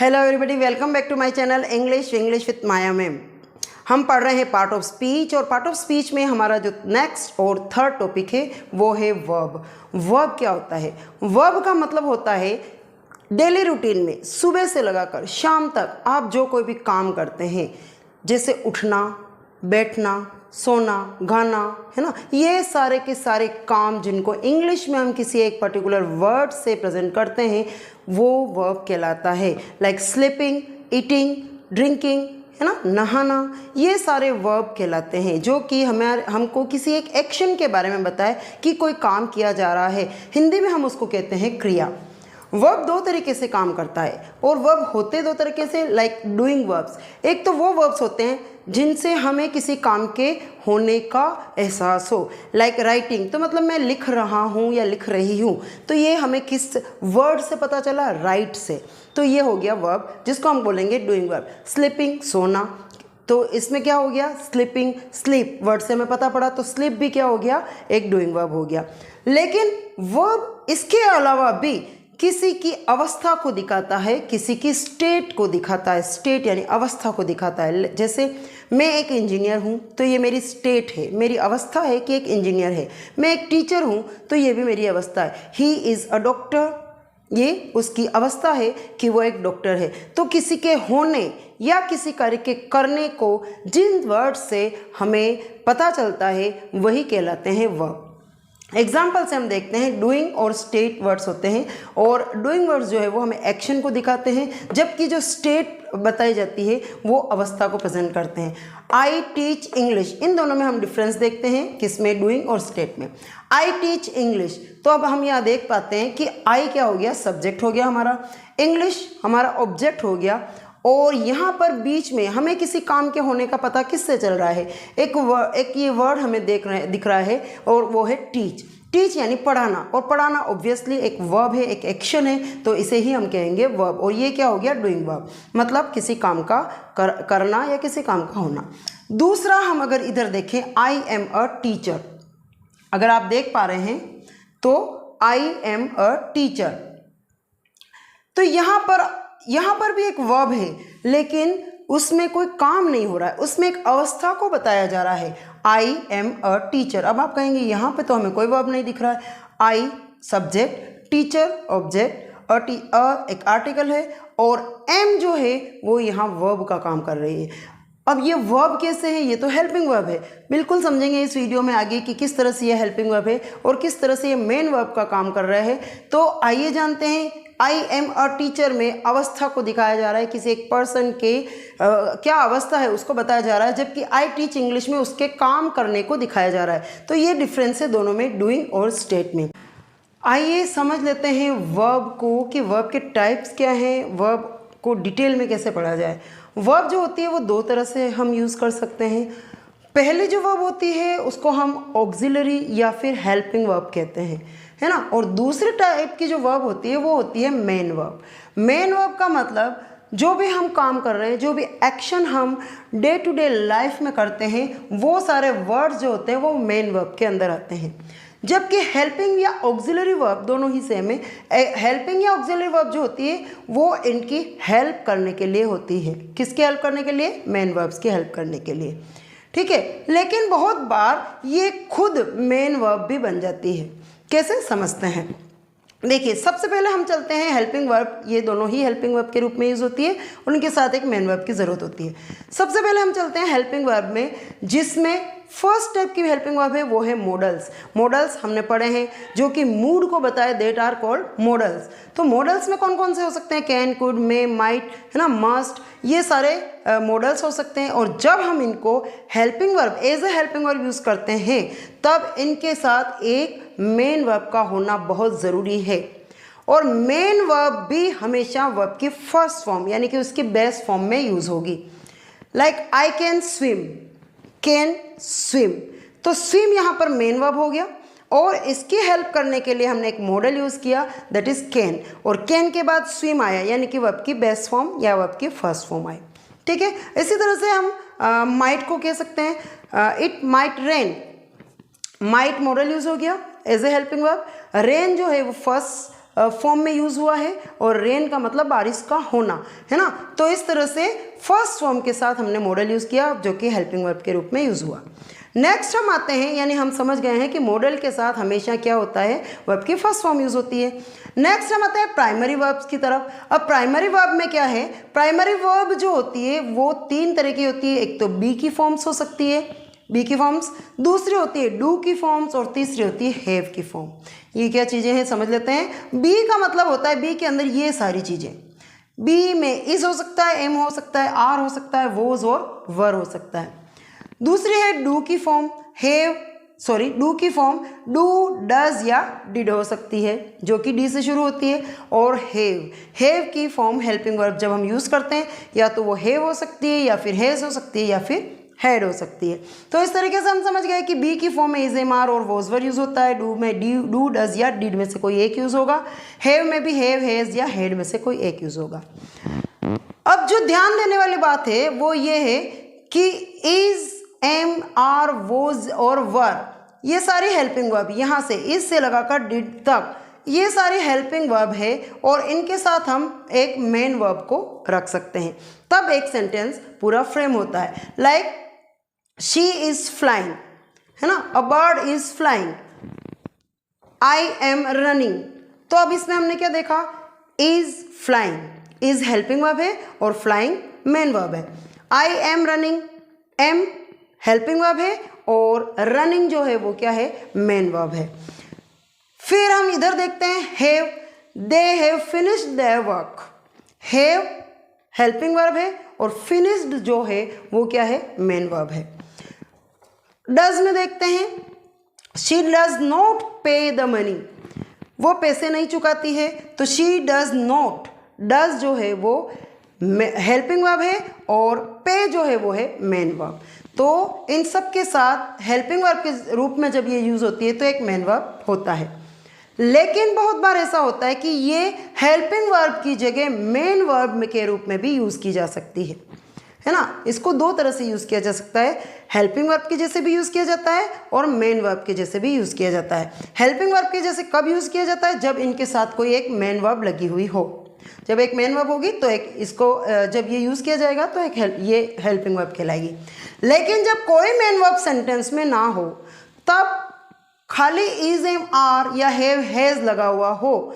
Hello everybody, welcome back to my channel English with Maya ma'am. हम पढ़ रहे हैं पार्ट ऑफ स्पीच और पार्ट ऑफ स्पीच में हमारा जो नेक्स्ट और थर्ड टॉपिक है वो है वर्ब। वर्ब क्या होता है? वर्ब का मतलब होता है डेली रूटीन में सुबह से लगाकर शाम तक आप जो कोई भी काम करते हैं, जैसे उठना, बैठना, सोना, गाना, है ना, ये सारे के सारे काम जिनको इंग्लिश में हम किसी एक पर्टिकुलर वर्ड से प्रेजेंट करते हैं वो वर्ब कहलाता है। लाइक स्लीपिंग, ईटिंग, ड्रिंकिंग, है ना, नहाना, ये सारे वर्ब कहलाते हैं जो कि हमको किसी एक एक्शन के बारे में बताए कि कोई काम किया जा रहा है। हिंदी में हम उसको कहते हैं क्रिया। वर्ब दो तरीके से काम करता है और वर्ब होते दो तरीके से, लाइक डूइंग वर्ब्स। एक तो वो वर्ब्स होते हैं जिनसे हमें किसी काम के होने का एहसास हो, लाइक राइटिंग, तो मतलब मैं लिख रहा हूँ या लिख रही हूँ, तो ये हमें किस वर्ड से पता चला? राइट से। तो ये हो गया वर्ब जिसको हम बोलेंगे डूइंग वर्ब। स्लीपिंग, सोना, तो इसमें क्या हो गया? स्लीपिंग, स्लीप वर्ड से हमें पता पड़ा, तो स्लीप भी क्या हो गया? एक डूइंग वर्ब हो गया। लेकिन वर्ब इसके अलावा भी किसी की अवस्था को दिखाता है, किसी की स्टेट को दिखाता है। स्टेट यानी अवस्था को दिखाता है। जैसे मैं एक इंजीनियर हूँ तो ये मेरी स्टेट है, मेरी अवस्था है कि एक इंजीनियर है। मैं एक टीचर हूँ तो ये भी मेरी अवस्था है। ही इज़ अ डॉक्टर, ये उसकी अवस्था है कि वो एक डॉक्टर है। तो किसी के होने या किसी कार्य के करने को जिन वर्ड से हमें पता चलता है वही कहलाते हैं वर्ब। एग्जाम्पल से हम देखते हैं, डूइंग और स्टेट वर्ड्स होते हैं, और डूइंग वर्ड्स जो है वो हमें एक्शन को दिखाते हैं, जबकि जो स्टेट बताई जाती है वो अवस्था को प्रेजेंट करते हैं। आई टीच इंग्लिश, इन दोनों में हम डिफरेंस देखते हैं, किसमें? डूइंग और स्टेट में। आई टीच इंग्लिश, तो अब हम यहाँ देख पाते हैं कि आई क्या हो गया? सब्जेक्ट हो गया हमारा, इंग्लिश हमारा ऑब्जेक्ट हो गया, और यहाँ पर बीच में हमें किसी काम के होने का पता किससे चल रहा है? एक ये वर्ड हमें दिख रहा है और वो है टीच। टीच यानी पढ़ाना, और पढ़ाना ऑब्वियसली एक वर्ब है, एक एक्शन है, तो इसे ही हम कहेंगे वर्ब। और ये क्या हो गया? डूइंग वर्ब, मतलब किसी काम का करना या किसी काम का होना। दूसरा, हम अगर इधर देखें, आई एम अ टीचर, अगर आप देख पा रहे हैं तो आई एम अ टीचर, तो यहाँ पर भी एक वर्ब है, लेकिन उसमें कोई काम नहीं हो रहा है, उसमें एक अवस्था को बताया जा रहा है। I am a teacher. अब आप कहेंगे यहाँ पे तो हमें कोई वर्ब नहीं दिख रहा है। आई सब्जेक्ट, टीचर ऑब्जेक्ट, एक आर्टिकल है, और एम जो है वो यहाँ वर्ब का काम कर रही है। अब ये वर्ब कैसे है? ये तो हेल्पिंग वर्ब है। बिल्कुल समझेंगे इस वीडियो में आगे कि किस तरह से ये हेल्पिंग वर्ब है और किस तरह से ये मेन वर्ब का काम कर रहा है। तो आइए जानते हैं। आई एम अ टीचर में अवस्था को दिखाया जा रहा है, किसी एक पर्सन के क्या अवस्था है उसको बताया जा रहा है, जबकि आई टीच इंग्लिश में उसके काम करने को दिखाया जा रहा है। तो ये डिफरेंस है दोनों में, डूइंग और स्टेट में। आइए समझ लेते हैं वर्ब को कि वर्ब के टाइप्स क्या हैं, वर्ब को डिटेल में कैसे पढ़ा जाए। वर्ब जो होती है वो दो तरह से हम यूज़ कर सकते हैं। पहले जो वर्ब होती है उसको हम ऑक्सिलरी या फिर हेल्पिंग वर्ब कहते हैं, है ना। और दूसरे टाइप की जो वर्ब होती है वो होती है मेन वर्ब। मेन वर्ब का मतलब जो भी हम काम कर रहे हैं, जो भी एक्शन हम डे टू डे लाइफ में करते हैं, वो सारे वर्ड्स जो होते हैं वो मेन वर्ब के अंदर आते हैं। जबकि हेल्पिंग या ऑक्सिलरी वर्ब दोनों ही सेम है। हेल्पिंग या ऑक्सिलरी वर्ब जो होती है वो इनकी हेल्प करने के लिए होती है। किसकी हेल्प करने के लिए? मेन वर्ब्स की हेल्प करने के लिए, ठीक है। लेकिन बहुत बार ये खुद मेन वर्ब भी बन जाती है। कैसे समझते हैं? देखिए, सबसे पहले हम चलते हैं हेल्पिंग वर्ब। ये दोनों ही हेल्पिंग वर्ब के रूप में यूज़ होती है, उनके साथ एक मेन वर्ब की ज़रूरत होती है। सबसे पहले हम चलते हैं हेल्पिंग वर्ब में, जिसमें फर्स्ट टाइप की हेल्पिंग वर्ब है वो है मॉडल्स। मॉडल्स हमने पढ़े हैं जो कि मूड को बताए, देट आर कॉल्ड मॉडल्स। तो मॉडल्स में कौन कौन से हो सकते हैं? कैन, कुड, मे, माइट, है ना, मस्ट, ये सारे मॉडल्स हो सकते हैं। और जब हम इनको helping verb as a helping verb use करते हैं तब इनके साथ एक मेन वर्ब का होना बहुत ज़रूरी है। और मेन वर्ब भी हमेशा वर्ब की फर्स्ट फॉर्म यानी कि उसकी बेस्ट फॉर्म में यूज़ होगी। Like I can swim, can swim, तो स्विम यहाँ पर मेन वर्ब हो गया, और इसकी हेल्प करने के लिए हमने एक मॉडल यूज़ किया, दैट इज़ कैन, और कैन के बाद स्विम आया यानी कि वर्ब की बेस्ट फॉर्म या वर्ब की फर्स्ट फॉर्म आई, ठीक है। इसी तरह से हम माइट को कह सकते हैं, it might rain, might modal use हो गया as a helping verb. Rain जो है वो फर्स्ट फॉर्म में यूज़ हुआ है और रेन का मतलब बारिश का होना, है ना। तो इस तरह से फर्स्ट फॉर्म के साथ हमने मॉडल यूज़ किया जो कि हेल्पिंग वर्ब के रूप में यूज़ हुआ। नेक्स्ट हम आते हैं, यानी हम समझ गए हैं कि मॉडल के साथ हमेशा क्या होता है, वर्ब की फर्स्ट फॉर्म यूज़ होती है। नेक्स्ट हम आते हैं प्राइमरी वर्ब्स की तरफ। अब प्राइमरी वर्ब में क्या है, प्राइमरी वर्ब जो होती है वो 3 तरह की होती है। एक तो बी की फॉर्म्स हो सकती है, बी की फॉर्म्स, दूसरी होती है डू की फॉर्म्स और तीसरी होती है हैव की फॉर्म। ये क्या चीज़ें हैं समझ लेते हैं। बी का मतलब होता है, बी के अंदर ये सारी चीज़ें, बी में इज हो सकता है, एम हो सकता है, आर हो सकता है, वोज और वर हो सकता है। दूसरी है डू की फॉर्म, डू की फॉर्म डू, डज या डिड हो सकती है जो कि डी से शुरू होती है। और हैव की फॉर्म हेल्पिंग वर्ब जब हम यूज़ करते हैं या तो वो हैव हो सकती है या फिर हैज़ हो सकती है या फिर हैड हो सकती है। तो इस तरीके से हम समझ गए कि बी की फॉर्म में इज, एम, आर और वॉज वर यूज़ होता है। डू में डू, डज या डिड में से कोई एक यूज़ होगा। हैव में भी हैव, हैज़ या हैड में से कोई एक यूज़ होगा। अब जो ध्यान देने वाली बात है वो ये है कि इज, एम, आर, वोज और वर, ये सारी हेल्पिंग वर्ब, यहाँ से इज से लगाकर डिड तक ये सारी हेल्पिंग वर्ब है और इनके साथ हम एक मेन वर्ब को रख सकते हैं, तब एक सेंटेंस पूरा फ्रेम होता है। लाइक शी इज फ्लाइंग, है ना, a bird is flying, I am running. तो अब इसमें हमने क्या देखा, is flying, is helping verb है और फ्लाइंग मेन वर्ब है। I am running, am helping verb है और रनिंग जो है वो क्या है, मेन वर्ब है। फिर हम इधर देखते हैं have, they have finished their work, have helping verb है और फिनिश्ड जो है वो क्या है, मेन वर्ब है। डज में देखते हैं शी डज नॉट पे द मनी, वो पैसे नहीं चुकाती है, तो शी डज नॉट, डज जो है वो हेल्पिंग वर्ब है और पे जो है वो है मेन वर्ब। तो इन सब के साथ हेल्पिंग वर्ब के रूप में जब ये यूज़ होती है तो एक मेन वर्ब होता है। लेकिन बहुत बार ऐसा होता है कि ये हेल्पिंग वर्ब की जगह मेन वर्ब के रूप में भी यूज़ की जा सकती है ना। इसको 2 तरह से यूज़ किया जा सकता है, हेल्पिंग वर्ब के जैसे भी यूज़ किया जाता है और मेन वर्ब के जैसे भी यूज़ किया जाता है। हेल्पिंग वर्ब के जैसे कब यूज़ किया जाता है, जब इनके साथ कोई एक मेन वर्ब लगी हुई हो। जब एक मेन वर्ब होगी तो एक इसको जब ये यूज़ किया जाएगा तो एक ये हेल्पिंग वर्ब कहलाएगी। लेकिन जब कोई मेन वर्ब सेंटेंस में ना हो, तब खाली इज, एम, आर या हैव, हैज़ लगा हुआ हो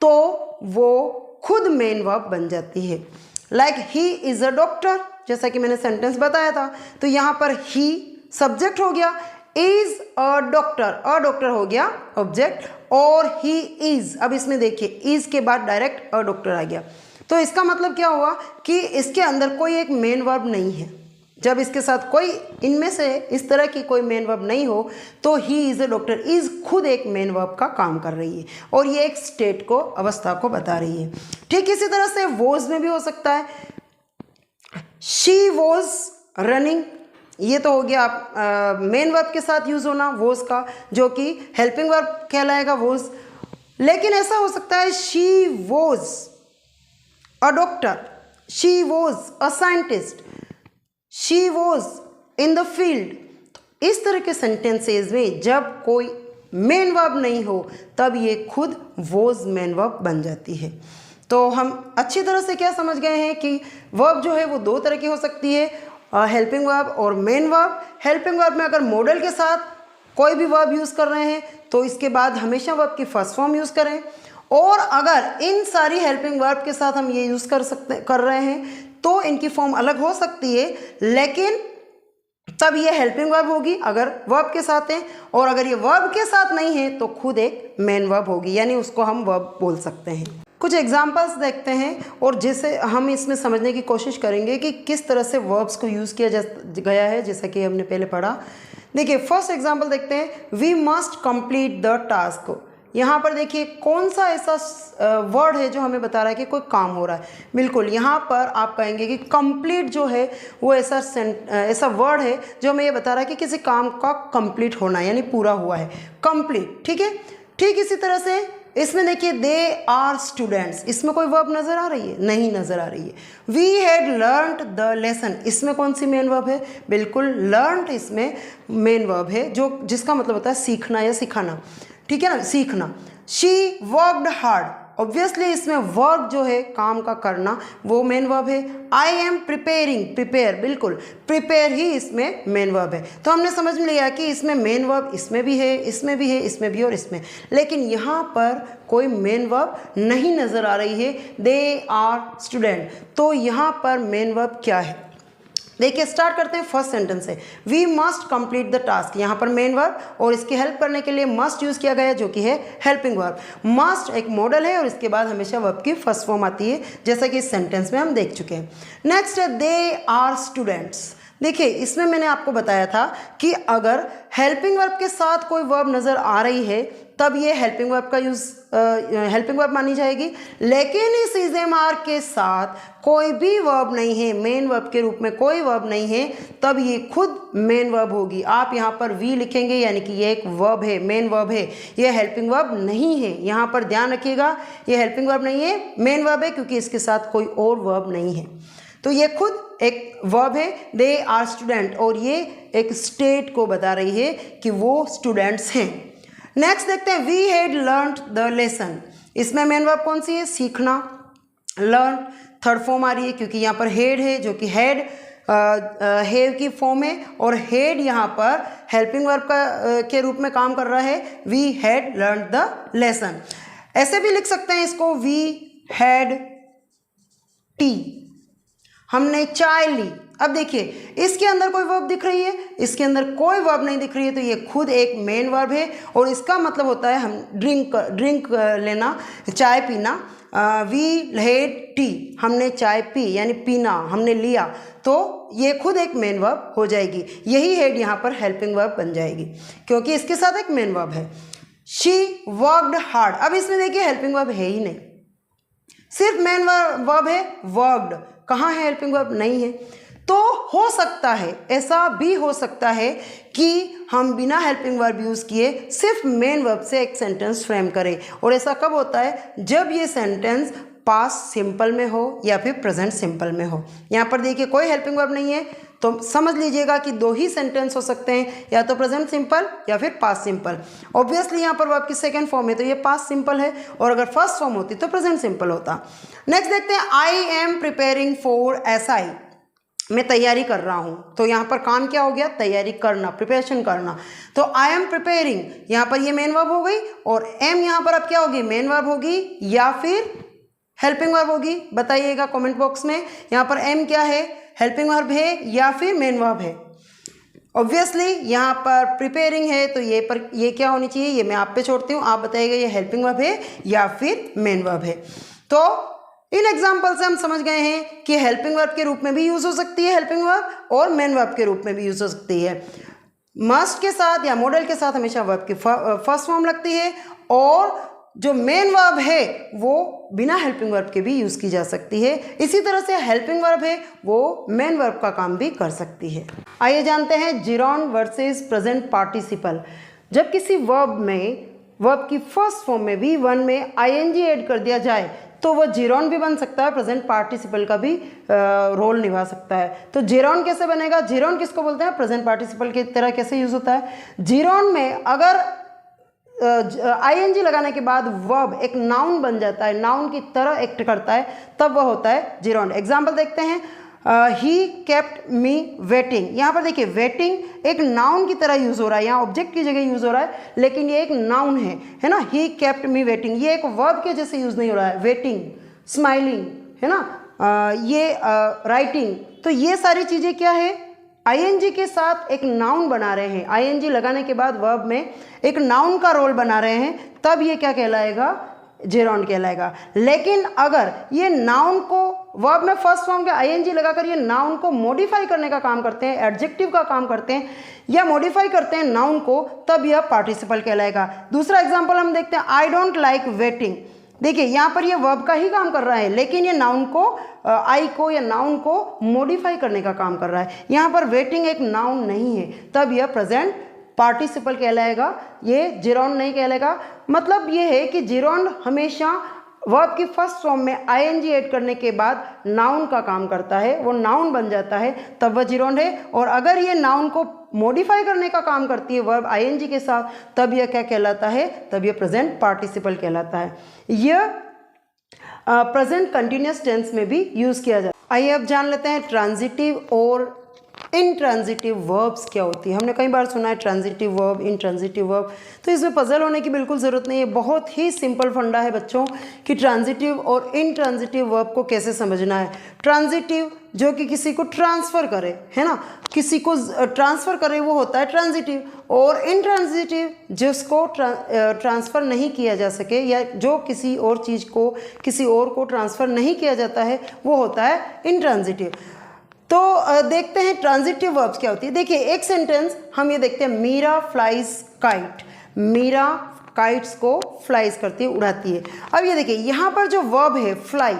तो वो खुद मेन वर्ब बन जाती है। Like he is a doctor, जैसा कि मैंने सेंटेंस बताया था, तो यहाँ पर ही सब्जेक्ट हो गया, इज अ डॉक्टर हो गया ऑब्जेक्ट और ही इज, अब इसमें देखिए इज के बाद डायरेक्ट अ डॉक्टर आ गया। तो इसका मतलब क्या हुआ कि इसके अंदर कोई एक मेन वर्ब नहीं है। जब इसके साथ कोई इनमें से इस तरह की कोई मेन वर्ब नहीं हो तो he is a doctor, is खुद एक मेन वर्ब का काम कर रही है और ये एक स्टेट को, अवस्था को बता रही है। ठीक इसी तरह से वॉज में भी हो सकता है, शी वॉज रनिंग, ये तो हो गया मेन वर्ब के साथ यूज़ होना वॉज का, जो कि हेल्पिंग वर्ब कहलाएगा वॉज। लेकिन ऐसा हो सकता है she was a doctor, she was a scientist, she was in the field. इस तरह के सेंटेंसेज में जब कोई मेन वर्ब नहीं हो तब ये खुद वॉज मेन वर्ब बन जाती है। तो हम अच्छी तरह से क्या समझ गए हैं कि वर्ब जो है वो 2 तरह की हो सकती है, हेल्पिंग वर्ब और मेन वर्ब। हेल्पिंग वर्ब में अगर मॉडल के साथ कोई भी वर्ब यूज़ कर रहे हैं तो इसके बाद हमेशा वर्ब की फर्स्ट फॉर्म यूज़ करें, और अगर इन सारी हेल्पिंग वर्ब के साथ हम ये यूज़ कर रहे हैं तो इनकी फॉर्म अलग हो सकती है, लेकिन तब ये हेल्पिंग वर्ब होगी अगर वर्ब के साथ है, और अगर ये वर्ब के साथ नहीं है तो खुद एक मेन वर्ब होगी, यानी उसको हम वर्ब बोल सकते हैं। कुछ एग्जांपल्स देखते हैं और जिसे हम इसमें समझने की कोशिश करेंगे कि किस तरह से वर्ब्स को यूज़ किया गया है, जैसा कि हमने पहले पढ़ा। देखिए फर्स्ट एग्जांपल देखते हैं, we must complete the task. यहाँ पर देखिए कौन सा ऐसा वर्ड है जो हमें बता रहा है कि कोई काम हो रहा है। बिल्कुल यहाँ पर आप कहेंगे कि कंप्लीट जो है वो ऐसा वर्ड है जो हमें ये बता रहा है कि किसी काम का कंप्लीट होना, यानी पूरा हुआ है, कंप्लीट। ठीक है, ठीक इसी तरह से इसमें देखिए दे आर स्टूडेंट्स, इसमें कोई वर्ब नज़र आ रही है? नहीं नज़र आ रही है। We had learned the lesson, इसमें कौन सी मेन वर्ब है? बिल्कुल लर्नड इसमें मेन वर्ब है, जिसका मतलब होता है सीखना या सिखाना। ठीक है ना, सीखना। शी वर्कड हार्ड, ऑब्वियसली इसमें वर्क जो है, काम का करना, वो मेन वर्ब है। आई एम प्रिपेयरिंग, प्रिपेयर, बिल्कुल प्रिपेयर ही इसमें मेन वर्ब है। तो हमने समझ लिया कि इसमें मेन वर्ब इसमें भी है, इसमें भी है, इसमें भी और इसमें, लेकिन यहाँ पर कोई मेन वर्ब नहीं नज़र आ रही है। दे आर स्टूडेंट, तो यहाँ पर मेन वर्ब क्या है? देखिए स्टार्ट करते हैं फर्स्ट सेंटेंस से। We must complete the task, यहाँ पर मेन वर्ब और इसकी हेल्प करने के लिए मस्ट यूज़ किया गया है, जो कि है हेल्पिंग वर्ब। मस्ट एक मॉडल है और इसके बाद हमेशा वर्ब की फर्स्ट फॉर्म आती है, जैसा कि इस सेंटेंस में हम देख चुके हैं। नेक्स्ट है दे आर स्टूडेंट्स। देखिए इसमें मैंने आपको बताया था कि अगर हेल्पिंग वर्ब के साथ कोई वर्ब नज़र आ रही है तब ये हेल्पिंग वर्ब का यूज़ हेल्पिंग वर्ब मानी जाएगी, लेकिन इस इज़-एम-आर के साथ कोई भी वर्ब नहीं है, मेन वर्ब के रूप में कोई वर्ब नहीं है, तब ये खुद मेन वर्ब होगी। आप यहाँ पर वी लिखेंगे यानी कि ये एक वर्ब है, मेन वर्ब है, ये हेल्पिंग वर्ब नहीं है। यहाँ पर ध्यान रखिएगा, ये हेल्पिंग वर्ब नहीं है, मेन वर्ब है, क्योंकि इसके साथ कोई और वर्ब नहीं है। तो ये खुद एक वर्ब है, दे आर स्टूडेंट, और ये एक स्टेट को बता रही है कि वो स्टूडेंट्स हैं। नेक्स्ट देखते हैं we had learned the lesson. इसमें मेन वर्ब कौन सी है? सीखना। लर्न थर्ड फॉर्म आ रही है क्योंकि यहाँ पर हेड है, जो कि हेड हैव की फॉर्म है, और हेड यहाँ पर हेल्पिंग वर्ब के रूप में काम कर रहा है। We had learned the lesson. ऐसे भी लिख सकते हैं इसको, वी हैड टी, हमने चाय ली। अब देखिए इसके अंदर कोई वर्ब दिख रही है? इसके अंदर कोई वर्ब नहीं दिख रही है, तो ये खुद एक मेन वर्ब है और इसका मतलब होता है हम ड्रिंक लेना, चाय पीना। वी हैड टी, हमने चाय पी यानी पीना, हमने लिया, तो ये खुद एक मेन वर्ब हो जाएगी। यही हेड यहाँ पर हेल्पिंग वर्ब बन जाएगी क्योंकि इसके साथ एक मेन वर्ब है। She worked hard. अब इसमें देखिए हेल्पिंग वर्ब है ही नहीं, सिर्फ मेन वर्ब है वर्कड। कहाँ है हेल्पिंग वर्ब? नहीं है। तो हो सकता है, ऐसा भी हो सकता है कि हम बिना हेल्पिंग वर्ब यूज़ किए सिर्फ मेन वर्ब से एक सेंटेंस फ्रेम करें, और ऐसा कब होता है? जब ये सेंटेंस पास्ट सिंपल में हो या फिर प्रेजेंट सिंपल में हो। यहाँ पर देखिए कोई हेल्पिंग वर्ब नहीं है, तो समझ लीजिएगा कि दो ही सेंटेंस हो सकते हैं, या तो प्रेजेंट सिंपल या फिर पास्ट सिंपल। ऑब्वियसली यहाँ पर वर्ब की सेकंड फॉर्म है तो ये पास्ट सिंपल है, और अगर फर्स्ट फॉर्म होती तो प्रेजेंट सिंपल होता। नेक्स्ट देखते हैं I am preparing for SI. मैं तैयारी कर रहा हूँ, तो यहाँ पर काम क्या हो गया? तैयारी करना, प्रिपरेशन करना। तो आई एम प्रिपेयरिंग, यहाँ पर ये मेन वर्ब हो गई, और एम यहाँ पर अब क्या होगी? मेन वर्ब होगी या फिर हेल्पिंग वर्ब होगी? बताइएगा कमेंट बॉक्स में। यहाँ पर एम क्या है? हेल्पिंग वर्ब है या फिर मेन वर्ब है? ऑब्वियसली यहाँ पर प्रिपेयरिंग है, तो ये क्या होनी चाहिए? ये मैं आप पे छोड़ती हूँ, आप बताइएगा ये हेल्पिंग वर्ब है या फिर मेन वर्ब है। तो इन एग्जाम्पल से हम समझ गए हैं कि हेल्पिंग वर्ब के रूप में भी यूज़ हो सकती है हेल्पिंग वर्ब, और मेन वर्ब के रूप में भी यूज़ हो सकती है। मस्ट के साथ या मॉडल के साथ हमेशा वर्ब की फर्स्ट फॉर्म लगती है, और जो मेन वर्ब है वो बिना हेल्पिंग वर्ब के भी यूज़ की जा सकती है। इसी तरह से हेल्पिंग वर्ब है वो मेन वर्ब का काम भी कर सकती है। आइए जानते हैं जिरोन वर्सेस प्रेजेंट पार्टिसिपल। जब किसी वर्ब में वर्ब की फर्स्ट फॉर्म में V1 में ing ऐड कर दिया जाए तो वह जिरोन भी बन सकता है, प्रेजेंट पार्टिसिपल का भी रोल निभा सकता है। तो जिरोन कैसे बनेगा? जिरोन किसको बोलते हैं? प्रेजेंट पार्टिसिपल की तरह कैसे यूज़ होता है? जिरोन में अगर ing लगाने के बाद वर्ब एक नाउन बन जाता है, नाउन की तरह एक्ट करता है, तब वह होता है जिरोन। एग्जाम्पल देखते हैं, ही केप्ट मी वेटिंग। यहाँ पर देखिए वेटिंग एक नाउन की तरह यूज़ हो रहा है, यहाँ ऑब्जेक्ट की जगह यूज़ हो रहा है, लेकिन ये एक नाउन है ना। ही केप्ट मी वेटिंग, ये एक वर्ब के जैसे यूज़ नहीं हो रहा है। वेटिंग, स्माइलिंग, है ना, ये राइटिंग, तो ये सारी चीज़ें क्या है? ing के साथ एक नाउन बना रहे हैं। ing लगाने के बाद वर्ब में एक नाउन का रोल बना रहे हैं, तब ये क्या कहलाएगा? जिरोन कहलाएगा। लेकिन अगर ये नाउन को वर्ब में फर्स्ट फॉर्म के ing लगाकर ये नाउन को मॉडिफाई करने का काम करते हैं, एडजेक्टिव का काम करते हैं, या मॉडिफाई करते हैं नाउन को, तब यह पार्टिसिपल कहलाएगा। दूसरा एग्जांपल हम देखते हैं, आई डोंट लाइक वेटिंग। देखिए यहाँ पर ये वर्ब का ही काम कर रहा है, लेकिन ये नाउन को आई को या नाउन को मॉडिफाई करने का काम कर रहा है। यहाँ पर वेटिंग एक नाउन नहीं है, तब यह प्रेजेंट पार्टिसिपल कहलाएगा, ये जिरोन नहीं कहलाएगा। मतलब ये है कि जिरोन हमेशा वर्ब की फर्स्ट फॉर्म में ing ऐड करने के बाद नाउन का काम करता है, वो नाउन बन जाता है, तब वह जिरोन है। और अगर ये नाउन को मॉडिफाई करने का काम करती है वर्ब ing के साथ, तब यह क्या कहलाता है? तब यह प्रेजेंट पार्टिसिपल कहलाता है। यह प्रेजेंट कंटिन्यूस टेंस में भी यूज़ किया जाता है। आइए अब जान लेते हैं ट्रांजिटिव और इनट्रांजिटिव वर्ब्स क्या होती है। हमने कई बार सुना है ट्रांजिटिव वर्ब, इनट्रांजिटिव वर्ब, तो इसमें पजल होने की बिल्कुल ज़रूरत नहीं है। बहुत ही सिंपल फंडा है बच्चों कि ट्रांजिटिव और इनट्रांजिटिव वर्ब को कैसे समझना है। ट्रांजिटिव जो कि किसी को ट्रांसफ़र करे, है ना, किसी को ट्रांसफ़र करे, वो होता है ट्रांजिटिव। और इनट्रांजिटिव जिसको ट्रांसफ़र नहीं किया जा सके या जो किसी और चीज़ को किसी और को ट्रांसफ़र नहीं किया जाता है, वो होता है इनट्रांजिटिव। तो देखते हैं ट्रांजिटिव वर्ब्स क्या होती है। देखिए एक सेंटेंस हम ये देखते हैं, Meera flies kite. Meera kites को फ्लाइज करती है, उड़ाती है। अब ये देखिए यहाँ पर जो वर्ब है फ्लाई,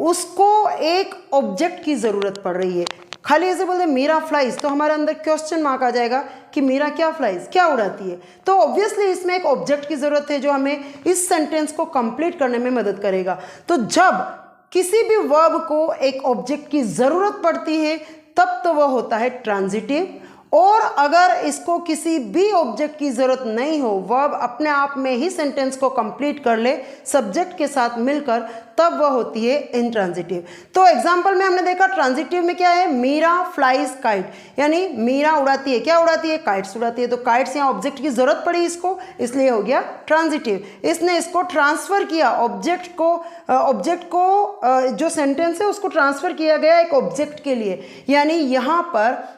उसको एक ऑब्जेक्ट की ज़रूरत पड़ रही है। खाली ऐसे बोलते हैं मीरा फ्लाइज तो हमारे अंदर क्वेश्चन मार्क आ जाएगा कि मीरा क्या फ्लाइज, क्या उड़ाती है। तो ऑब्वियसली इसमें एक ऑब्जेक्ट की ज़रूरत है जो हमें इस सेंटेंस को कंप्लीट करने में मदद करेगा। तो जब किसी भी वर्ब को एक ऑब्जेक्ट की ज़रूरत पड़ती है तब तो वह होता है ट्रांजिटिव। और अगर इसको किसी भी ऑब्जेक्ट की ज़रूरत नहीं हो, वर्ब अपने आप में ही सेंटेंस को कंप्लीट कर ले सब्जेक्ट के साथ मिलकर, तब वह होती है इनट्रांजिटिव। तो एग्जांपल में हमने देखा ट्रांजिटिव में क्या है, मीरा फ्लाइज काइट, यानी मीरा उड़ाती है, क्या उड़ाती है, काइट्स उड़ाती है। तो काइट्स यहाँ ऑब्जेक्ट की ज़रूरत पड़ी इसको, इसलिए हो गया ट्रांजिटिव। इसने इसको ट्रांसफ़र किया, ऑब्जेक्ट को जो सेंटेंस है उसको ट्रांसफ़र किया गया एक ऑब्जेक्ट के लिए। यानी यहाँ पर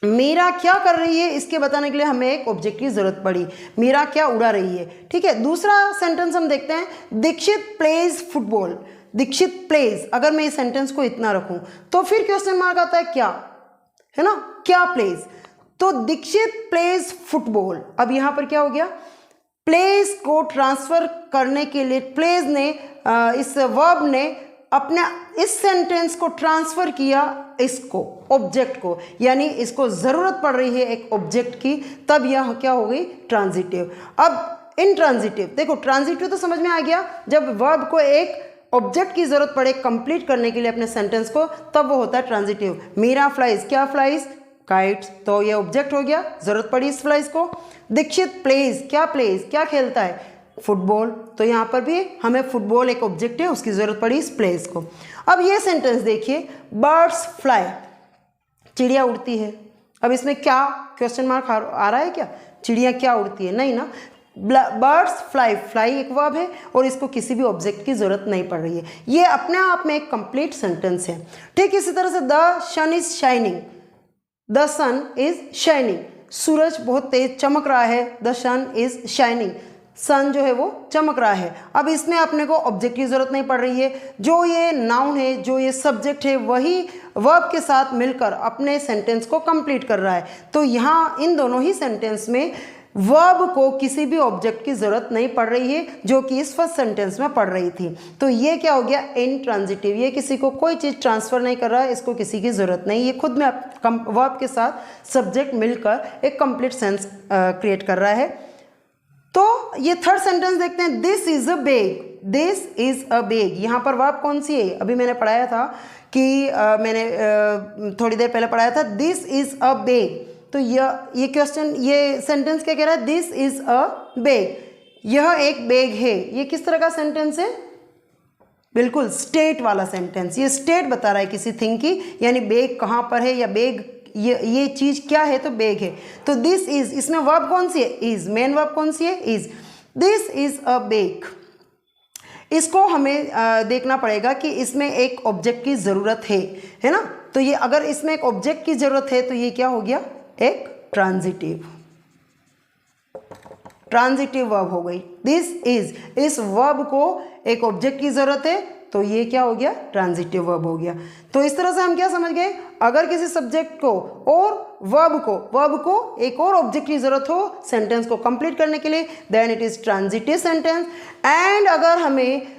मीरा क्या कर रही है इसके बताने के लिए हमें एक ऑब्जेक्ट की जरूरत पड़ी। मीरा क्या उड़ा रही है, ठीक है। दूसरा सेंटेंस हम देखते हैं, Dixit plays football. Dixit plays, अगर मैं इस सेंटेंस को इतना रखूं तो फिर क्वेश्चन मार्क आता है क्या, है ना, क्या प्लेज। तो दीक्षित प्लेज फुटबॉल। अब यहां पर क्या हो गया, प्लेज को ट्रांसफर करने के लिए प्लेज ने इस वर्ब ने अपने इस सेंटेंस को ट्रांसफर किया इसको, ऑब्जेक्ट को, यानी इसको जरूरत पड़ रही है एक ऑब्जेक्ट की, तब यह क्या हो गई, ट्रांजिटिव। अब इनट्रांजिटिव, देखो ट्रांजिटिव तो समझ में आ गया, जब वर्ब को एक ऑब्जेक्ट की जरूरत पड़े कंप्लीट करने के लिए अपने सेंटेंस को, तब वो होता है ट्रांजिटिव। मीरा फ्लाइज, क्या फ्लाइज, काइट्स, तो ये ऑब्जेक्ट हो गया, जरूरत पड़ी इस फ्लाइज को। दीक्षित प्लेज, क्या खेलता है, फुटबॉल, तो यहाँ पर भी हमें फुटबॉल एक ऑब्जेक्ट है, उसकी जरूरत पड़ी इस प्लेस को। अब ये सेंटेंस देखिए, बर्ड्स फ्लाई, चिड़िया उड़ती है। अब इसमें क्या क्वेश्चन मार्क आ रहा है क्या, चिड़िया क्या उड़ती है, नहीं ना। बर्ड्स फ्लाई, फ्लाई एक वर्ब है और इसको किसी भी ऑब्जेक्ट की जरूरत नहीं पड़ रही है। ये अपने आप में एक कंप्लीट सेंटेंस है। ठीक इसी तरह से the sun is shining, the sun is shining, सूरज बहुत तेज चमक रहा है, the sun is shining, sun जो है वो चमक रहा है। अब इसमें अपने को ऑब्जेक्ट की जरूरत नहीं पड़ रही है, जो ये नाउन है, जो ये सब्जेक्ट है, वही वर्ब के साथ मिलकर अपने सेंटेंस को कंप्लीट कर रहा है। तो यहाँ इन दोनों ही सेंटेंस में वर्ब को किसी भी ऑब्जेक्ट की जरूरत नहीं पड़ रही है, जो कि इस फर्स्ट सेंटेंस में पड़ रही थी। तो ये क्या हो गया, इनट्रांजिटिव। ये किसी को कोई चीज़ ट्रांसफर नहीं कर रहा है, इसको किसी की जरूरत नहीं, ये खुद में वर्ब के साथ सब्जेक्ट मिलकर एक कंप्लीट सेंस क्रिएट कर रहा है। तो ये थर्ड सेंटेंस देखते हैं, this is a bag, this is a bag. यहाँ पर वर्ब कौन सी है, अभी मैंने पढ़ाया था कि मैंने थोड़ी देर पहले पढ़ाया था, दिस इज अ बैग। तो ये क्वेश्चन, ये सेंटेंस क्या कह रहा है, दिस इज अ बैग, यह एक बैग है। ये किस तरह का सेंटेंस है, बिल्कुल स्टेट वाला सेंटेंस। ये स्टेट बता रहा है किसी थिंग की, यानी बैग कहाँ पर है, या बैग ये चीज़ क्या है, तो बैग है। तो दिस इज, इसमें वर्ब कौन सी है, इज, मेन वर्ब कौन सी है, is. This is a bag, इसको हमें देखना पड़ेगा कि इसमें एक ऑब्जेक्ट की ज़रूरत है ना। तो ये अगर इसमें एक ऑब्जेक्ट की ज़रूरत है तो ये क्या हो गया, एक ट्रांजिटिव वर्ब हो गई। दिस इज, इस वर्ब को एक ऑब्जेक्ट की ज़रूरत है, तो ये क्या हो गया, ट्रांजिटिव वर्ब हो गया। तो इस तरह से हम क्या समझ गए, अगर किसी सब्जेक्ट को और वर्ब को एक और ऑब्जेक्ट की जरूरत हो सेंटेंस को कंप्लीट करने के लिए, then it is transitive sentence. And अगर हमें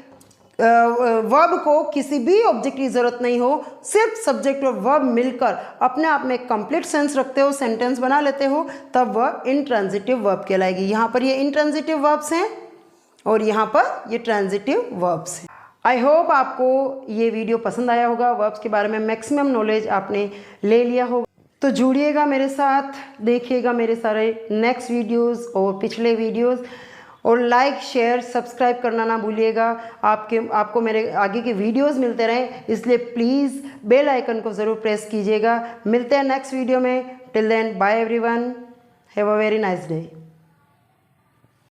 वर्ब को किसी भी ऑब्जेक्ट की जरूरत नहीं हो, सिर्फ सब्जेक्ट और वर्ब मिलकर अपने आप में एक कंप्लीट सेंस रखते हो, सेंटेंस बना लेते हो, तब वह इनट्रांजिटिव वर्ब कहलाएगी। यहाँ पर ये इनट्रांजिटिव वर्ब्स हैं और यहाँ पर ये ट्रांजिटिव वर्ब्स हैं। आई होप आपको ये वीडियो पसंद आया होगा, वर्ब्स के बारे में मैक्सिमम नॉलेज आपने ले लिया होगा। तो जुड़िएगा मेरे साथ, देखिएगा मेरे सारे नेक्स्ट वीडियोस और पिछले वीडियोस, और लाइक शेयर सब्सक्राइब करना ना भूलिएगा। आपको मेरे आगे के वीडियोस मिलते रहें, इसलिए प्लीज़ बेल आइकन को ज़रूर प्रेस कीजिएगा। मिलते हैं नेक्स्ट वीडियो में। Till then bye everyone, have a very nice day.